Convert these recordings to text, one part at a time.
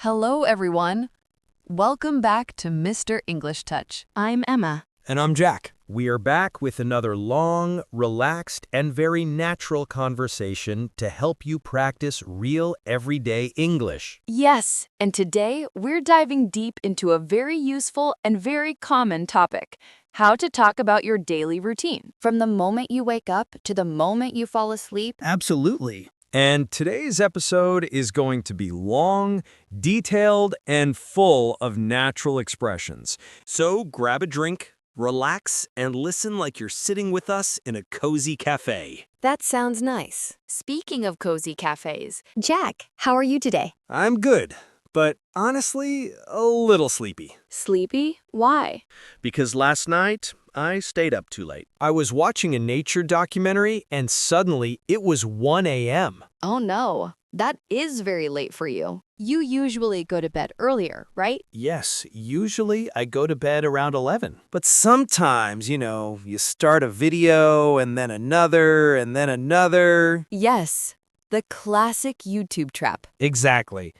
Hello, everyone. Welcome back to Mr. English Touch. I'm Emma. And I'm Jack. We are back with another long, relaxed, and very natural conversation to help you practice real everyday English. Yes, and today we're diving deep into a very useful and very common topic, how to talk about your daily routine, from the moment you wake up to the moment you fall asleep. Absolutely. And today's episode is going to be long, detailed, and full of natural expressions. So grab a drink, relax, and listen like you're sitting with us in a cozy cafe. That sounds nice. Speaking of cozy cafes, Jack, how are you today? I'm good, but honestly, a little sleepy. sleepy? Why? Because last night, I stayed up too late. I was watching a nature documentary, and suddenly it was 1 a.m. Oh no, that is very late for you. You usually go to bed earlier, right? Yes, usually I go to bed around 11. But sometimes, you start a video, and then another, and then another. Yes, the classic YouTube trap. Exactly.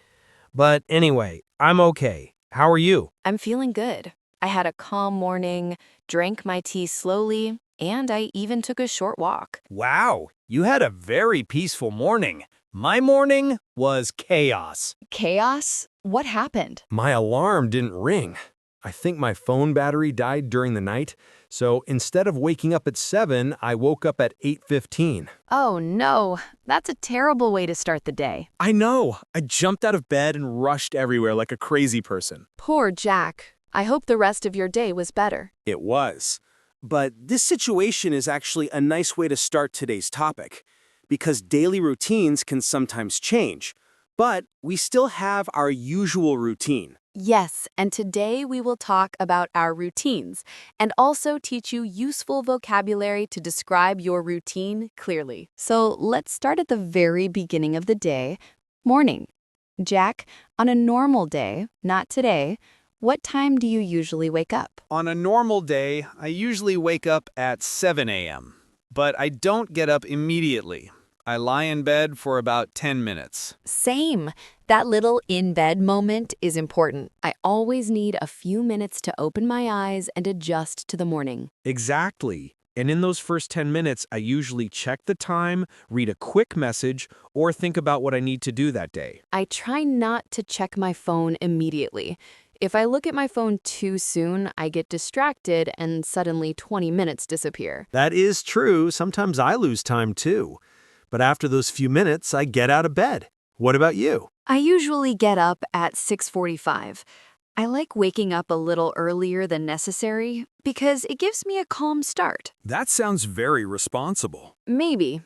But anyway, I'm okay. How are you? I'm feeling good. I had a calm morning, drank my tea slowly, and I even took a short walk. Wow, you had a very peaceful morning. My morning was chaos. Chaos? What happened? My alarm didn't ring. I think my phone battery died during the night, so instead of waking up at 7, I woke up at 8:15. Oh no, that's a terrible way to start the day. I know. I jumped out of bed and rushed everywhere like a crazy person. Poor Jack. I hope the rest of your day was better. It was. But this situation is actually a nice way to start today's topic, because daily routines can sometimes change, but we still have our usual routine. Yes, and today we will talk about our routines and also teach you useful vocabulary to describe your routine clearly. So let's start at the very beginning of the day, morning. Jack, on a normal day, not today, what time do you usually wake up? On a normal day, I usually wake up at 7 a.m., but I don't get up immediately. I lie in bed for about 10 minutes. Same. That little in-bed moment is important. I always need a few minutes to open my eyes and adjust to the morning. Exactly. And in those first 10 minutes, I usually check the time, read a quick message, or think about what I need to do that day. I try not to check my phone immediately. If I look at my phone too soon, I get distracted and suddenly 20 minutes disappear. That is true. Sometimes I lose time too. But after those few minutes, I get out of bed. What about you? I usually get up at 6:45. I like waking up a little earlier than necessary because it gives me a calm start. That sounds very responsible. Maybe.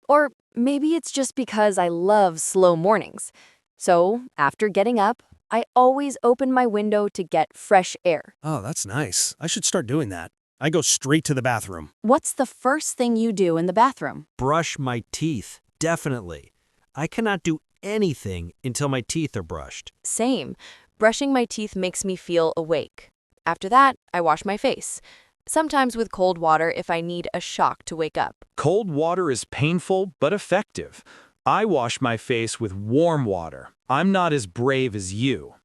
Or maybe it's just because I love slow mornings. So, after getting up, I always open my window to get fresh air. Oh, that's nice. I should start doing that. I go straight to the bathroom. What's the first thing you do in the bathroom? Brush my teeth, definitely. I cannot do anything until my teeth are brushed. Same. Brushing my teeth makes me feel awake. After that, I wash my face. Sometimes with cold water if I need a shock to wake up. Cold water is painful but effective. I wash my face with warm water. I'm not as brave as you.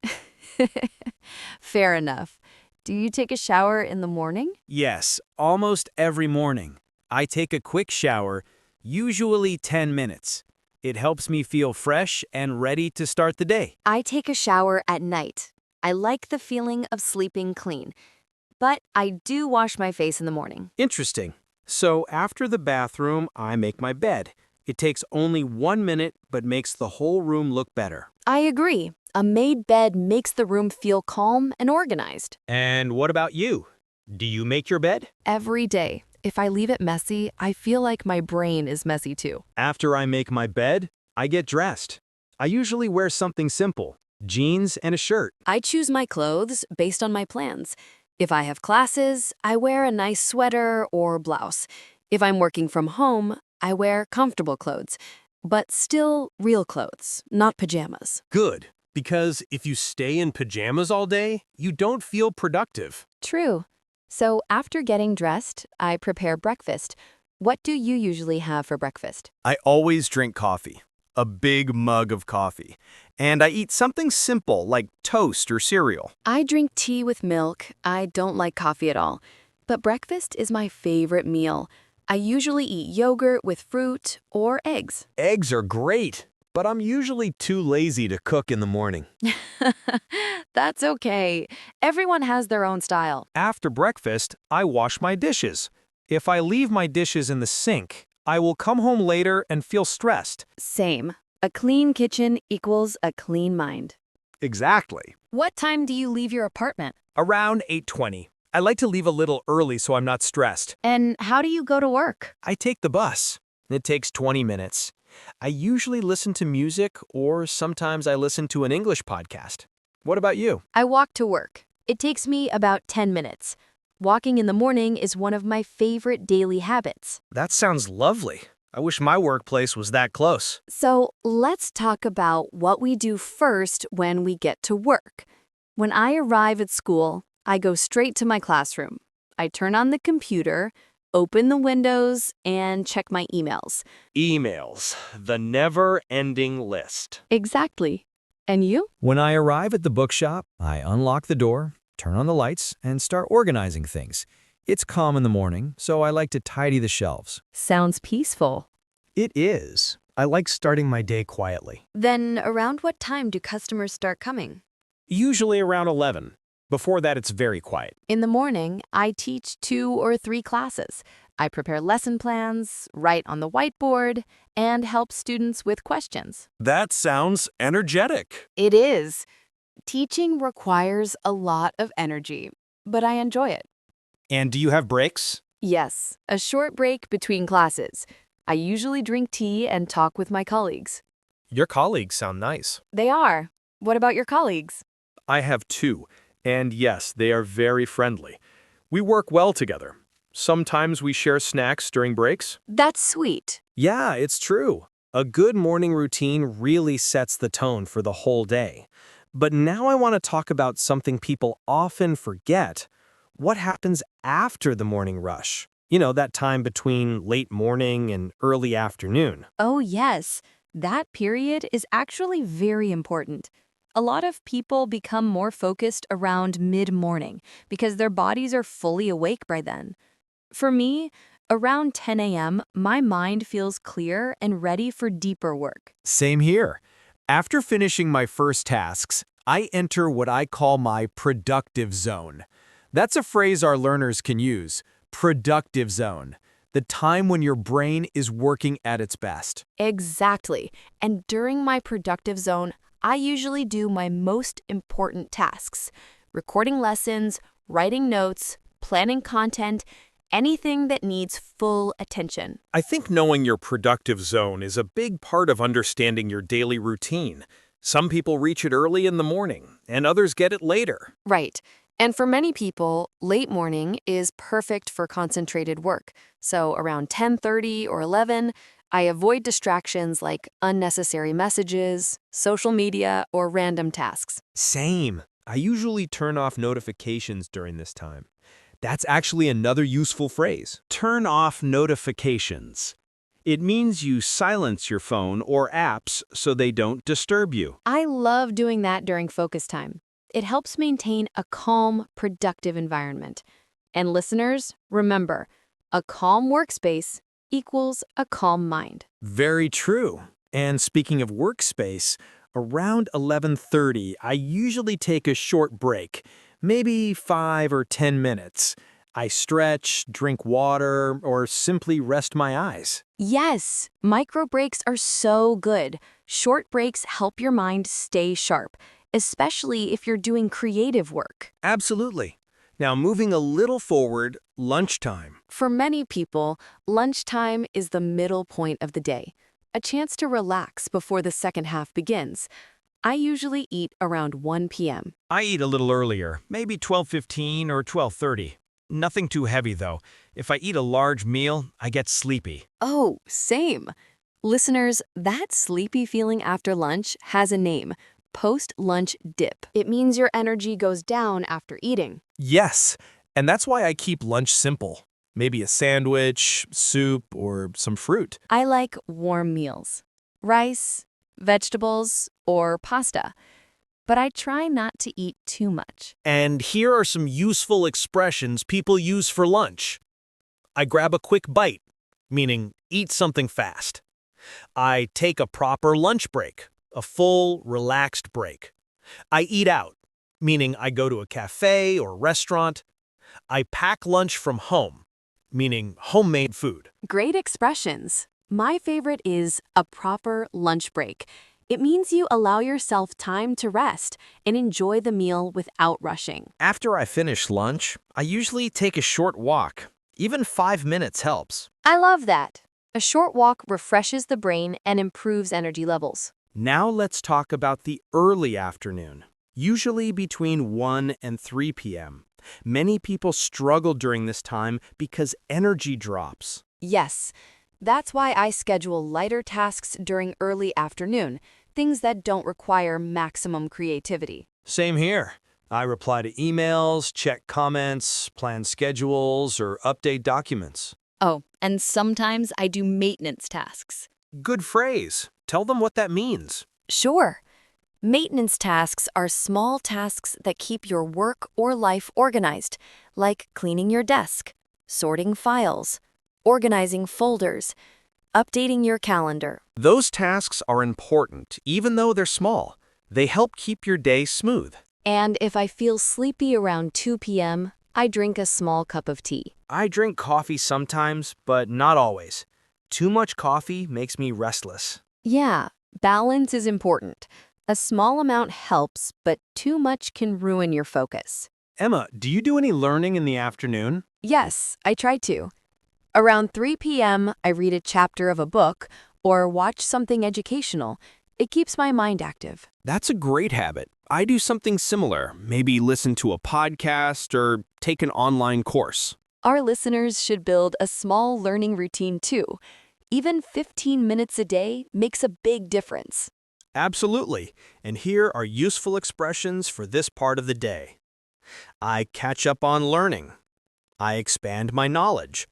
Fair enough. Do you take a shower in the morning? Yes, almost every morning. I take a quick shower, usually 10 minutes. It helps me feel fresh and ready to start the day. I take a shower at night. I like the feeling of sleeping clean. But I do wash my face in the morning. Interesting. So after the bathroom, I make my bed. It takes only 1 minute, but makes the whole room look better. I agree. A made bed makes the room feel calm and organized. And what about you? Do you make your bed? Every day. If I leave it messy, I feel like my brain is messy too. After I make my bed, I get dressed. I usually wear something simple, jeans and a shirt. I choose my clothes based on my plans. If I have classes, I wear a nice sweater or blouse. If I'm working from home, I wear comfortable clothes, but still real clothes, not pajamas. Good, because if you stay in pajamas all day, you don't feel productive. True. So after getting dressed, I prepare breakfast. What do you usually have for breakfast? I always drink coffee. a big mug of coffee. And I eat something simple like toast or cereal. I drink tea with milk. I don't like coffee at all. But breakfast is my favorite meal. I usually eat yogurt with fruit or eggs. Eggs are great, but I'm usually too lazy to cook in the morning. That's okay. Everyone has their own style. After breakfast, I wash my dishes. If I leave my dishes in the sink, I will come home later and feel stressed. Same. A clean kitchen equals a clean mind. Exactly. What time do you leave your apartment? Around 8:20. I like to leave a little early so I'm not stressed. And how do you go to work? I take the bus. It takes 20 minutes. I usually listen to music or sometimes I listen to an English podcast. What about you? I walk to work. It takes me about 10 minutes. Walking in the morning is one of my favorite daily habits. That sounds lovely. I wish my workplace was that close. So let's talk about what we do first when we get to work. When I arrive at school, I go straight to my classroom. I turn on the computer, open the windows, and check my emails. Emails, the never-ending list. Exactly. And you? When I arrive at the bookshop, I unlock the door, turn on the lights, and start organizing things. It's calm in the morning, so I like to tidy the shelves. Sounds peaceful. It is. I like starting my day quietly. Then around what time do customers start coming? Usually around 11. Before that, it's very quiet. In the morning, I teach 2 or 3 classes. I prepare lesson plans, write on the whiteboard, and help students with questions. That sounds energetic. It is. Teaching requires a lot of energy, but I enjoy it. And do you have breaks? Yes, a short break between classes. I usually drink tea and talk with my colleagues. Your colleagues sound nice. They are. What about your colleagues? I have 2, and yes, they are very friendly. We work well together. Sometimes we share snacks during breaks. That's sweet. Yeah, it's true. A good morning routine really sets the tone for the whole day. But now I want to talk about something people often forget. What happens after the morning rush? You know, that time between late morning and early afternoon. Oh, yes. That period is actually very important. A lot of people become more focused around mid-morning because their bodies are fully awake by then. For me, around 10 a.m., my mind feels clear and ready for deeper work. Same here. After finishing my first tasks, I enter what I call my productive zone. That's a phrase our learners can use, productive zone, the time when your brain is working at its best. Exactly. And during my productive zone, I usually do my most important tasks: recording lessons, writing notes, planning content, anything that needs full attention. I think knowing your productive zone is a big part of understanding your daily routine. Some people reach it early in the morning, and others get it later. Right. And for many people, late morning is perfect for concentrated work. So around 10:30 or 11, I avoid distractions like unnecessary messages, social media, or random tasks. Same. I usually turn off notifications during this time. That's actually another useful phrase. Turn off notifications. It means you silence your phone or apps so they don't disturb you. I love doing that during focus time. It helps maintain a calm, productive environment. And listeners, remember, a calm workspace equals a calm mind. Very true. And speaking of workspace, around 11:30, I usually take a short break, maybe 5 or 10 minutes. I stretch, drink water, or simply rest my eyes. Yes, micro breaks are so good. Short breaks help your mind stay sharp, especially if you're doing creative work. Absolutely. Now, moving a little forward, lunchtime. For many people, lunchtime is the middle point of the day, a chance to relax before the second half begins. I usually eat around 1 p.m. I eat a little earlier, maybe 12:15 or 12:30. Nothing too heavy, though. If I eat a large meal, I get sleepy. Oh, same. Listeners, that sleepy feeling after lunch has a name: post-lunch dip. It means your energy goes down after eating. Yes, and that's why I keep lunch simple. Maybe a sandwich, soup, or some fruit. I like warm meals. rice, vegetables, or pasta. But I try not to eat too much. And here are some useful expressions people use for lunch. I grab a quick bite, meaning eat something fast. I take a proper lunch break, a full, relaxed break. I eat out, meaning I go to a cafe or restaurant. I pack lunch from home, meaning homemade food. Great expressions. My favorite is a proper lunch break. It means you allow yourself time to rest and enjoy the meal without rushing. After I finish lunch, I usually take a short walk. Even 5 minutes helps. I love that. A short walk refreshes the brain and improves energy levels. Now let's talk about the early afternoon, usually between 1 and 3 p.m. Many people struggle during this time because energy drops. Yes, that's why I schedule lighter tasks during early afternoon, things that don't require maximum creativity. Same here. I reply to emails, check comments, plan schedules, or update documents. Oh, and sometimes I do maintenance tasks. Good phrase. Tell them what that means. Sure. Maintenance tasks are small tasks that keep your work or life organized, like cleaning your desk, sorting files, organizing folders, updating your calendar. Those tasks are important, even though they're small. They help keep your day smooth. And if I feel sleepy around 2 p.m., I drink a small cup of tea. I drink coffee sometimes, but not always. Too much coffee makes me restless. Yeah, balance is important. A small amount helps, but too much can ruin your focus. Emma, do you do any learning in the afternoon? Yes, I try to. Around 3 p.m., I read a chapter of a book or watch something educational. It keeps my mind active. That's a great habit. I do something similar, maybe listen to a podcast or take an online course. Our listeners should build a small learning routine too. Even 15 minutes a day makes a big difference. Absolutely. And here are useful expressions for this part of the day. I catch up on learning. I expand my knowledge.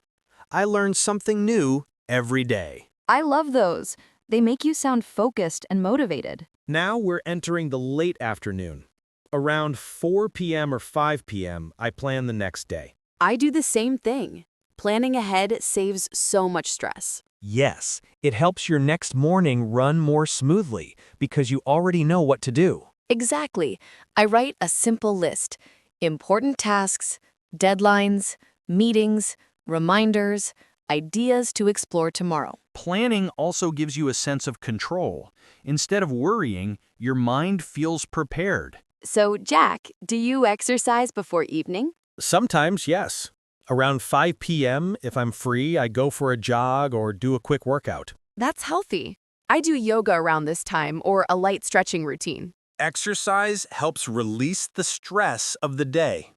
I learn something new every day. I love those. They make you sound focused and motivated. Now we're entering the late afternoon. Around 4 p.m. or 5 p.m., I plan the next day. I do the same thing. Planning ahead saves so much stress. Yes, it helps your next morning run more smoothly because you already know what to do. Exactly. I write a simple list. Important tasks, deadlines, meetings, reminders, ideas to explore tomorrow. Planning also gives you a sense of control. Instead of worrying, your mind feels prepared. So, Jack, do you exercise before evening? Sometimes, yes. Around 5 p.m., if I'm free, I go for a jog or do a quick workout. That's healthy. I do yoga around this time or a light stretching routine. Exercise helps release the stress of the day.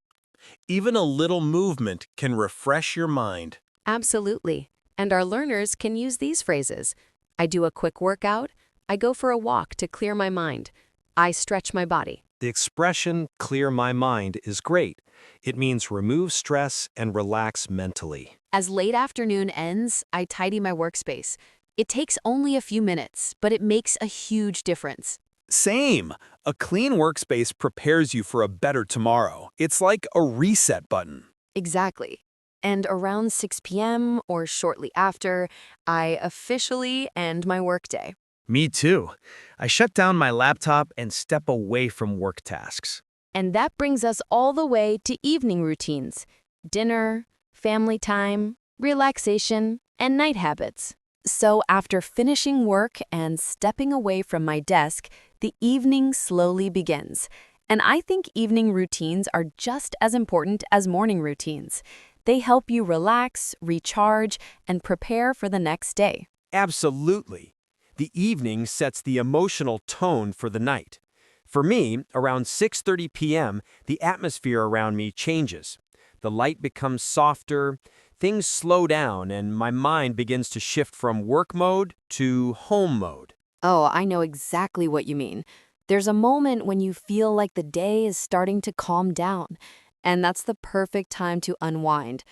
Even a little movement can refresh your mind. Absolutely. And our learners can use these phrases. I do a quick workout. I go for a walk to clear my mind. I stretch my body. The expression, clear my mind, is great. It means remove stress and relax mentally. As late afternoon ends, I tidy my workspace. It takes only a few minutes, but it makes a huge difference. Same. A clean workspace prepares you for a better tomorrow. It's like a reset button. Exactly. And around 6 p.m. or shortly after, I officially end my workday. Me too. I shut down my laptop and step away from work tasks. And that brings us all the way to evening routines. Dinner, family time, relaxation, and night habits. So after finishing work and stepping away from my desk, the evening slowly begins. And I think evening routines are just as important as morning routines. They help you relax, recharge, and prepare for the next day. Absolutely. The evening sets the emotional tone for the night. For me, around 6:30 p.m., the atmosphere around me changes. The light becomes softer, things slow down, and my mind begins to shift from work mode to home mode. Oh, I know exactly what you mean. There's a moment when you feel like the day is starting to calm down, and that's the perfect time to unwind.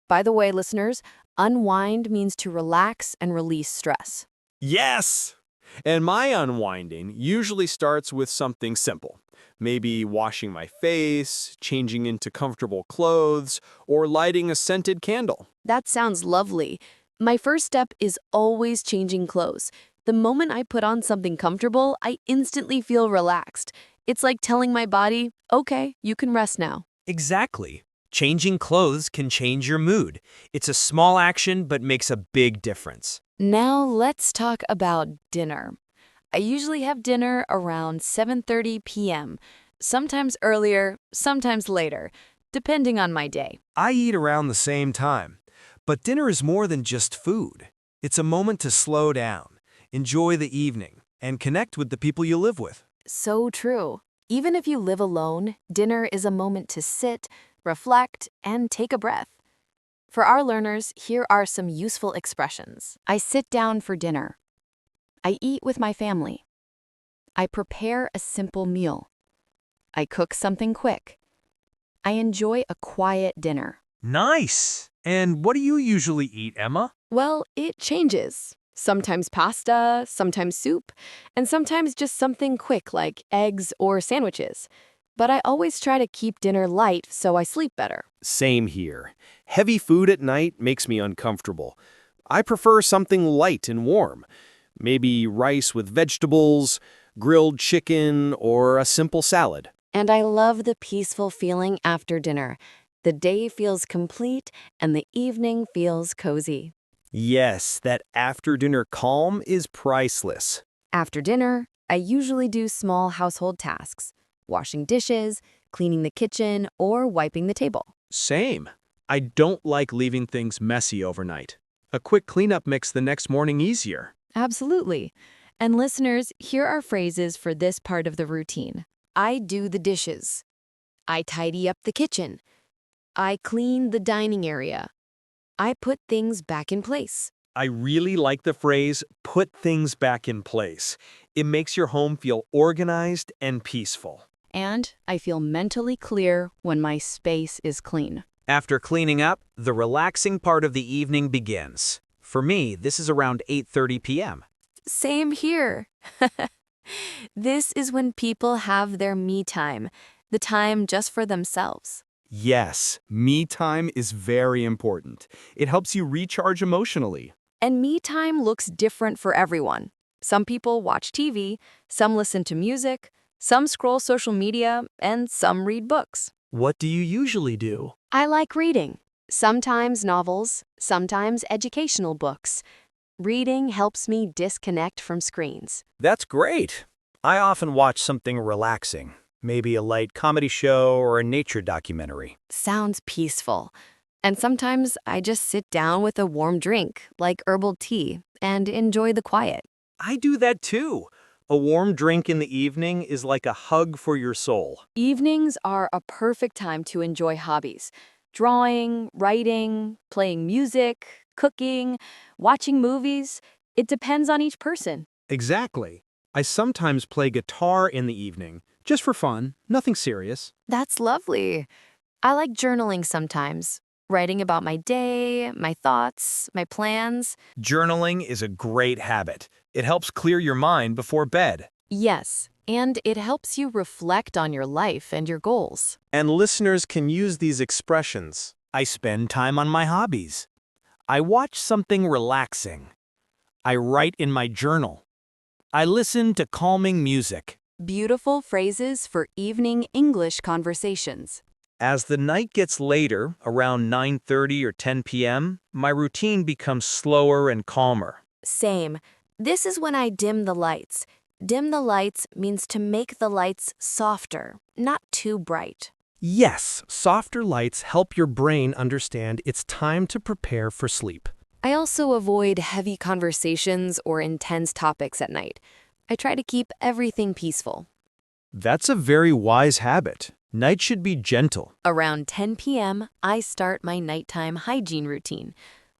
By the way, listeners, unwind means to relax and release stress. Yes! And my unwinding usually starts with something simple. Maybe washing my face, changing into comfortable clothes, or lighting a scented candle. That sounds lovely. My first step is always changing clothes. The moment I put on something comfortable, I instantly feel relaxed. It's like telling my body, okay, you can rest now. Exactly. Changing clothes can change your mood. It's a small action but makes a big difference. Now let's talk about dinner. I usually have dinner around 7:30 p.m., sometimes earlier, sometimes later, depending on my day. I eat around the same time. But dinner is more than just food. It's a moment to slow down, enjoy the evening, and connect with the people you live with. So true. Even if you live alone, dinner is a moment to sit, reflect, and take a breath. For our learners, here are some useful expressions. I sit down for dinner. I eat with my family. I prepare a simple meal. I cook something quick. I enjoy a quiet dinner. Nice! And what do you usually eat, Emma? Well, it changes. Sometimes pasta, sometimes soup, and sometimes just something quick like eggs or sandwiches. But I always try to keep dinner light so I sleep better. Same here. Heavy food at night makes me uncomfortable. I prefer something light and warm. Maybe rice with vegetables, grilled chicken, or a simple salad. And I love the peaceful feeling after dinner. The day feels complete and the evening feels cozy. Yes, that after-dinner calm is priceless. After dinner, I usually do small household tasks, washing dishes, cleaning the kitchen, or wiping the table. Same. I don't like leaving things messy overnight. A quick cleanup makes the next morning easier. Absolutely. And listeners, here are phrases for this part of the routine. I do the dishes. I tidy up the kitchen. I clean the dining area. I put things back in place. I really like the phrase, put things back in place. It makes your home feel organized and peaceful. And I feel mentally clear when my space is clean. After cleaning up, the relaxing part of the evening begins. For me, this is around 8:30 p.m. Same here. This is when people have their me time, the time just for themselves. Yes, me time is very important. It helps you recharge emotionally. And me time looks different for everyone. Some people watch TV, some listen to music, some scroll social media, and some read books. What do you usually do? I like reading. Sometimes novels, sometimes educational books. Reading helps me disconnect from screens. That's great. I often watch something relaxing, maybe a light comedy show or a nature documentary. Sounds peaceful. And sometimes I just sit down with a warm drink, like herbal tea, and enjoy the quiet. I do that too. A warm drink in the evening is like a hug for your soul. Evenings are a perfect time to enjoy hobbies. Drawing, writing, playing music, cooking, watching movies. It depends on each person. Exactly. I sometimes play guitar in the evening, just for fun, nothing serious. That's lovely. I like journaling sometimes, writing about my day, my thoughts, my plans. Journaling is a great habit. It helps clear your mind before bed. Yes, and it helps you reflect on your life and your goals. And listeners can use these expressions. I spend time on my hobbies. I watch something relaxing. I write in my journal. I listen to calming music. Beautiful phrases for evening English conversations. As the night gets later, around 9:30 or 10 p.m., my routine becomes slower and calmer. Same. This is when I dim the lights. Dim the lights means to make the lights softer, not too bright. Yes, softer lights help your brain understand it's time to prepare for sleep. I also avoid heavy conversations or intense topics at night. I try to keep everything peaceful. That's a very wise habit. Night should be gentle. Around 10 p.m., I start my nighttime hygiene routine.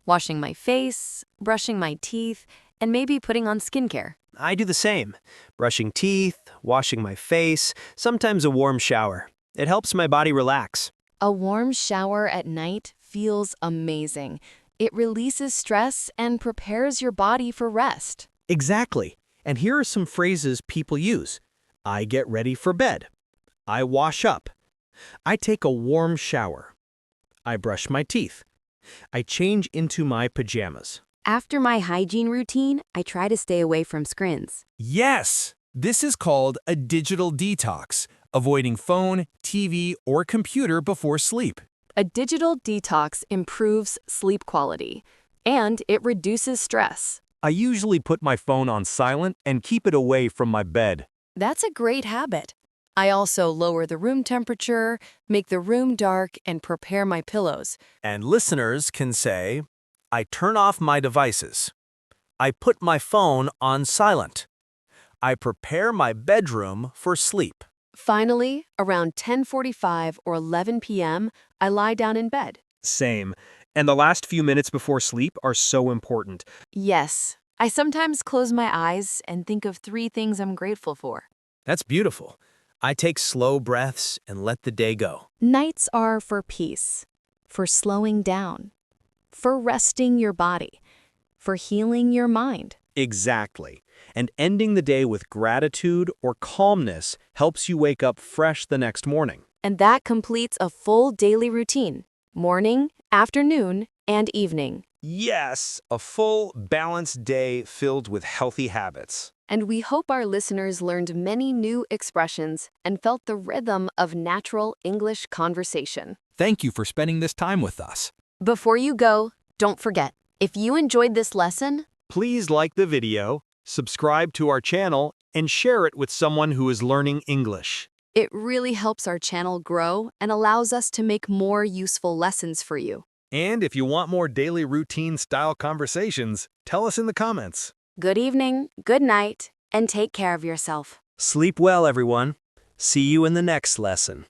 Washing my face, brushing my teeth, and maybe putting on skincare. I do the same. Brushing teeth, washing my face, sometimes a warm shower. It helps my body relax. A warm shower at night feels amazing. It releases stress and prepares your body for rest. Exactly. And here are some phrases people use. I get ready for bed. I wash up. I take a warm shower. I brush my teeth. I change into my pajamas. After my hygiene routine, I try to stay away from screens. Yes! This is called a digital detox, avoiding phone, TV, or computer before sleep. A digital detox improves sleep quality, and it reduces stress. I usually put my phone on silent and keep it away from my bed. That's a great habit. I also lower the room temperature, make the room dark, and prepare my pillows. And listeners can say, I turn off my devices. I put my phone on silent. I prepare my bedroom for sleep. Finally, around 10:45 or 11 p.m., I lie down in bed. Same. And the last few minutes before sleep are so important. Yes, I sometimes close my eyes and think of 3 things I'm grateful for. That's beautiful. I take slow breaths and let the day go. Nights are for peace, for slowing down, for resting your body, for healing your mind. Exactly. And ending the day with gratitude or calmness helps you wake up fresh the next morning. And that completes a full daily routine, morning, afternoon, and evening. Yes, a full, balanced day filled with healthy habits. And we hope our listeners learned many new expressions and felt the rhythm of natural English conversation. Thank you for spending this time with us. Before you go, don't forget, if you enjoyed this lesson, Please like the video, subscribe to our channel, and share it with someone who is learning English. it really helps our channel grow and allows us to make more useful lessons for you. And if you want more daily routine-style conversations, tell us in the comments. Good evening, good night, and take care of yourself. Sleep well, everyone. See you in the next lesson.